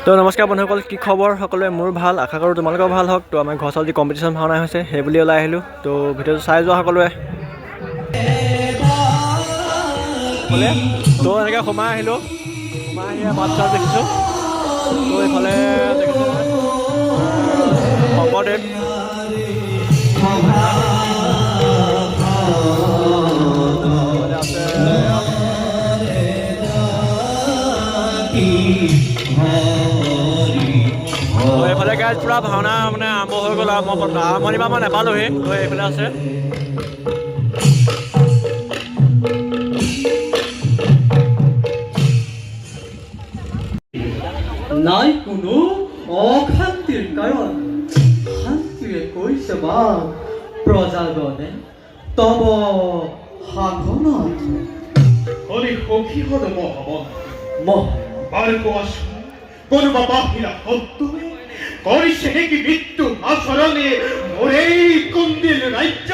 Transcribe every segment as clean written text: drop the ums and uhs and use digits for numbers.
তো নমস্কাৰ বন্ধুসকল, কি খবৰ সকলোৱে? মোৰ ভাল, আশা কৰোঁ তোমালোকেও ভাল হওক। তো আমাৰ ঘৰ চাল যি কম্পিটিশ্যন ভাওনা হৈছে সেই বুলি ওলাই আহিলোঁ। তো ভিডিঅ'টো চাই যোৱা সকলোৱে। তো এনেকৈ সোমাই আহিলোঁ, সোমাই আহি বাট দেখিছোঁ। তো এইফালে দেখিছোঁ শংকৰদেৱ, এইফালে গাইজ পূৰা ভাওনা মানে আৰম্ভ হৈ গ'ল আৰু মই আৰম্ভণি পৰা মই নাপালোঁহি। তো এইফালে আছে নাই কোনো অশান্তিৰ কাৰণ, শান্তিৰে কৈছে বা প্ৰজাজনে তব শাসনত হলে সখী হল কোনোবা বাহিৰা শত্ৰুৱে কৰিছে নেকি মৃত্যু আচৰণে মোৰে কুন্দিল ৰাজ্য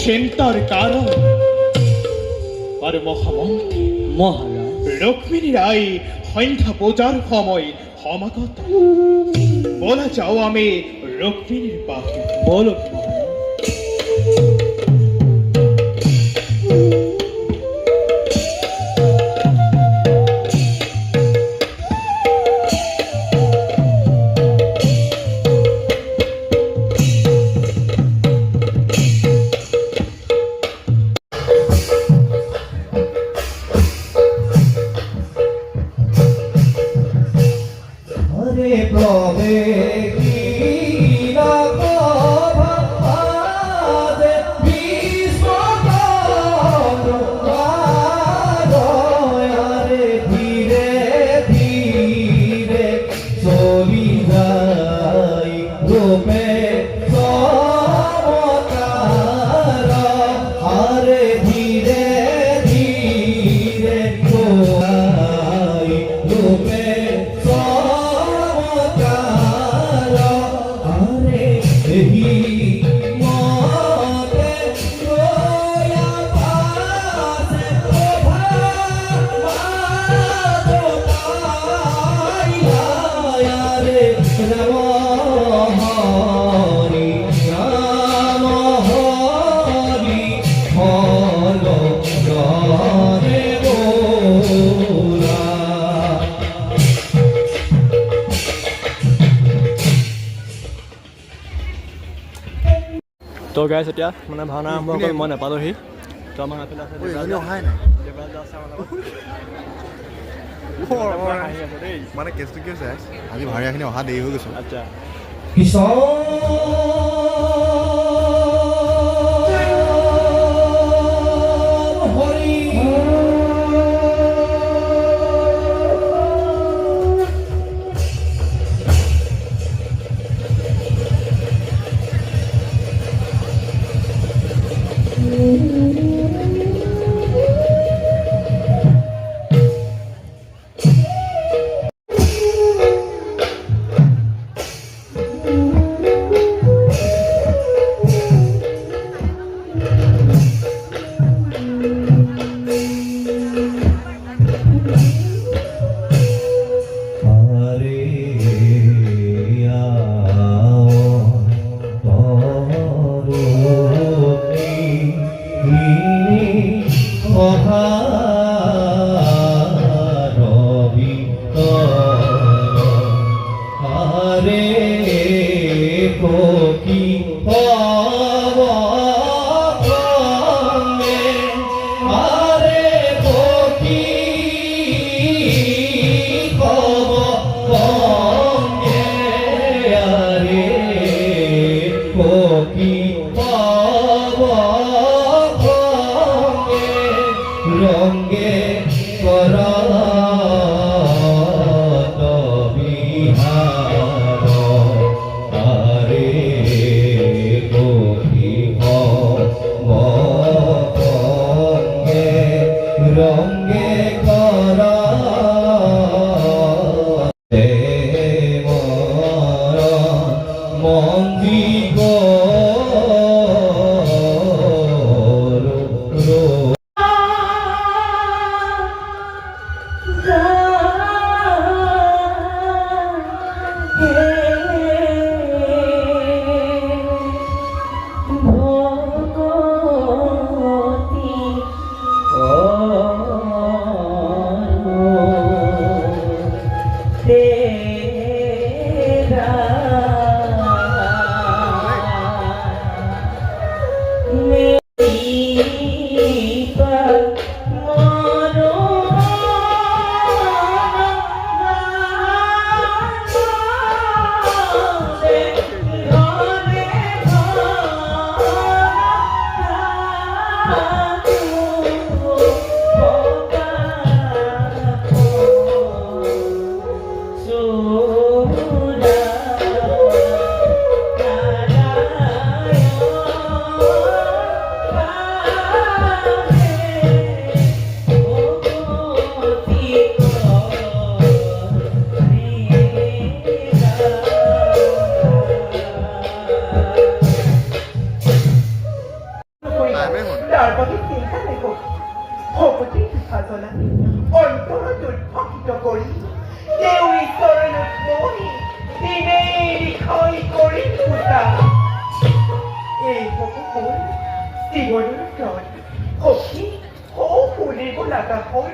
চিন্তাৰ কাৰণ আৰু মহামন্ত্ৰী মহাৰাজ ৰুক্মিণী ৰায় সন্ধ্যা পূজাৰ সময় সমাগত। বলা যাও আমি ৰুক্মিণীৰ পাশে। বলো তো গাইজ এতিয়া মানে ভাওনা আৰম্ভ হ'ল, মই নাপালোঁহি। তো আমাৰ এইফালে আছে মানে কেছটো কি হৈছে, আজি ভাওৰীয়াখিনি অহা দেৰি হৈ গৈছে। আচ্ছা तेरा मेरी पर मोरो টাইমে হ'ল তারপরে চিন্তা নেব ভগবতী বিভাজনা অন্তর দুর্ভক্ষিত করি কেউ ঈশ্বরের মহি দিনের ক্ষয় করি পূজা এই সকল জীবনের প্রাণ সখী ফুলিব লাগা হল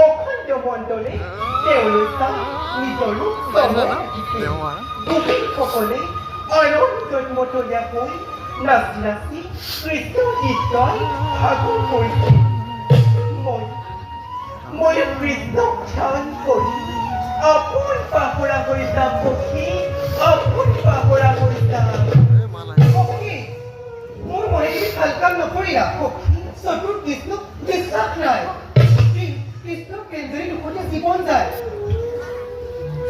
অখণ্ড মণ্ডলে তেওঁলোকৰ নিজৰো গোপীসকলে আনন্দমতলীয়া হৈ নাচি নাচি কৃষ্ণ গীত গাই ভাগৰ কৰিছে মই কৃষ্ণক ধ্যান কৰি আপোন পাহৰা হৈ যাম সখী আপোন পাহৰা হৈ যাম সখী মোৰ মনে তুমি ভাল কাম নকৰিলা সখী চতুৰ কৃষ্ণক বিশ্বাস নাই কৃষ্ণ কেন্দ্ৰে দুখতে জীৱন যায়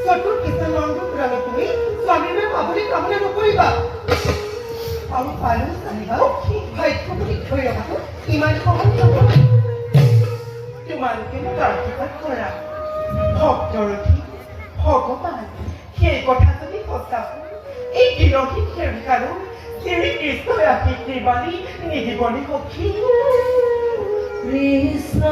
চতুৰ কৃষ্ণ নন্দ পুৰাণত তুমি স্বামীৰ পাবলৈ কামনা নকৰিবা আৰু পালন জানিবা ভাগ্য বুলি থৈ ৰখাটো ইমান সহজ নহয় তোমালোকে মোক আশীৰ্বাদ কৰা ভক্তৰথী ভগৱান সেই কথা যদি সঁচা হয় এই বিৰহী সেৱিকাৰো শ্ৰীকৃষ্ণই আশীৰ্বাদী নিদিবনি সখী কৃষ্ণ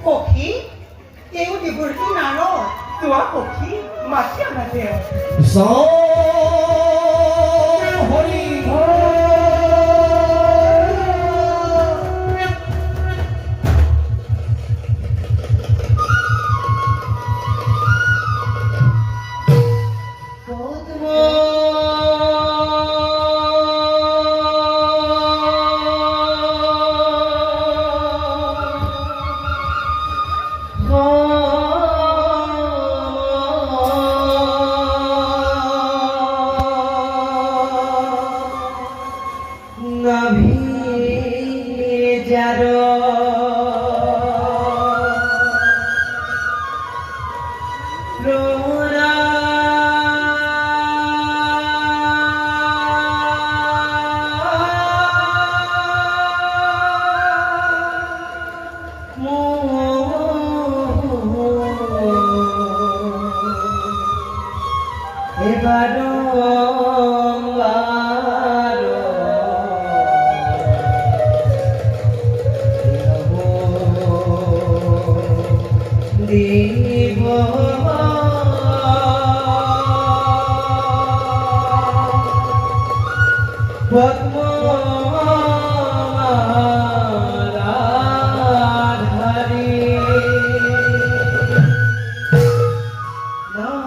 সখী তেওঁ দিবৰ্তী নানৰ তোৱা সখী মাতি আনা তেওঁ হৰি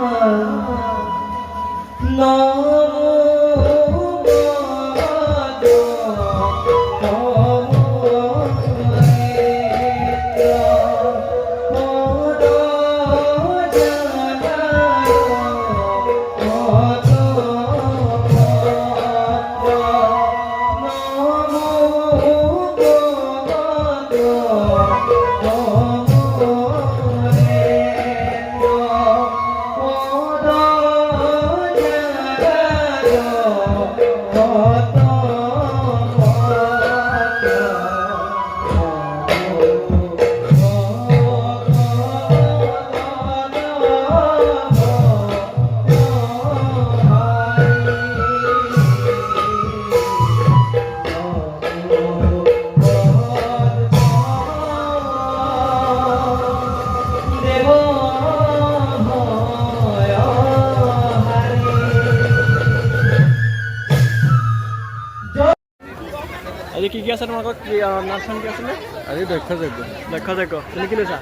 Namaste. আজি কি আছে তোমালোকৰ নাটখন কি আছিলে আজি দক্ষযজ্ঞ দক্ষযজ্ঞ তুমি কি লৈছা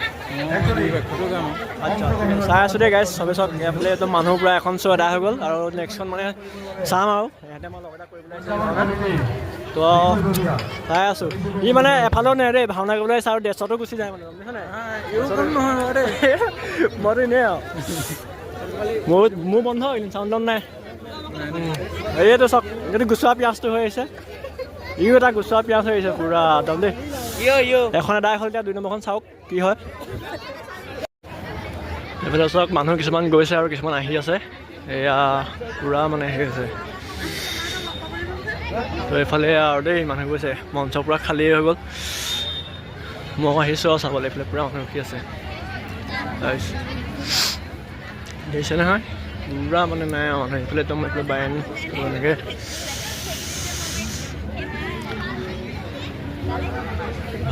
আচ্ছা চাই আছোঁ দেই গাইজ চবে চব এইফালে একদম মানুহ পূৰা এখন শ্ব' এদাই হৈ গ'ল আৰু নেক্সটখন মানে চাম আৰু সিহঁতে মই লগ এটা কৰিবলৈ তো চাই আছোঁ ই মানে এফালেও নাই দেই ভাওনা কৰিবলৈ আহিছে আৰু ডেছতো গুচি যায় মানে নহয় দেই মইতো এনেই আৰু মোৰ বন্ধ চাউণ্ড নাই এইটো চাওক এইটো গুচোৱা পিঁয়াজটো হৈ আহিছে ইও এটা গুচোৱা পিঁয়াজ হৈ আহিছে পূৰা একদম দেই এখন এদাই হ'ল এতিয়া 2 নম্বৰখন চাওক কি হয় এইফালে চাওক মানুহ কিছুমান গৈছে আৰু কিছুমান আহি আছে এয়া পূৰা মানে হেৰি হৈছে তো এইফালে আৰু দেই মানুহ গৈছে মঞ্চ পূৰা খালী হৈ গ'ল মই আহিছোঁ আৰু চাবলৈ এইফালে পূৰা মানুহ ৰখি আছে তাৰপিছত দেখিছে নহয় পূৰা মানে নাই আৰু মানুহ এইফালে একদম এইফালে বায়ন এনেকৈ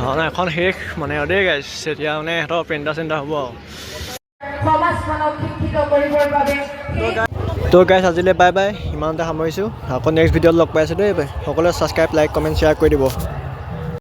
ভাওনা এখন শেষ মানে আৰু দেই গাইছ এতিয়া মানে সিহঁতৰ পেণ্টা চেণ্টা হ'ব আৰু সমাজখনক শিক্ষিত কৰিবৰ বাবে তো গাইছ আজিলৈ বাই বাই ইমানতে সামৰিছোঁ আকৌ নেক্সট ভিডিঅ'ত লগ পাইছোঁ দেই সকলোৱে ছাবস্ক্ৰাইব লাইক কমেণ্ট শ্বেয়াৰ কৰি দিব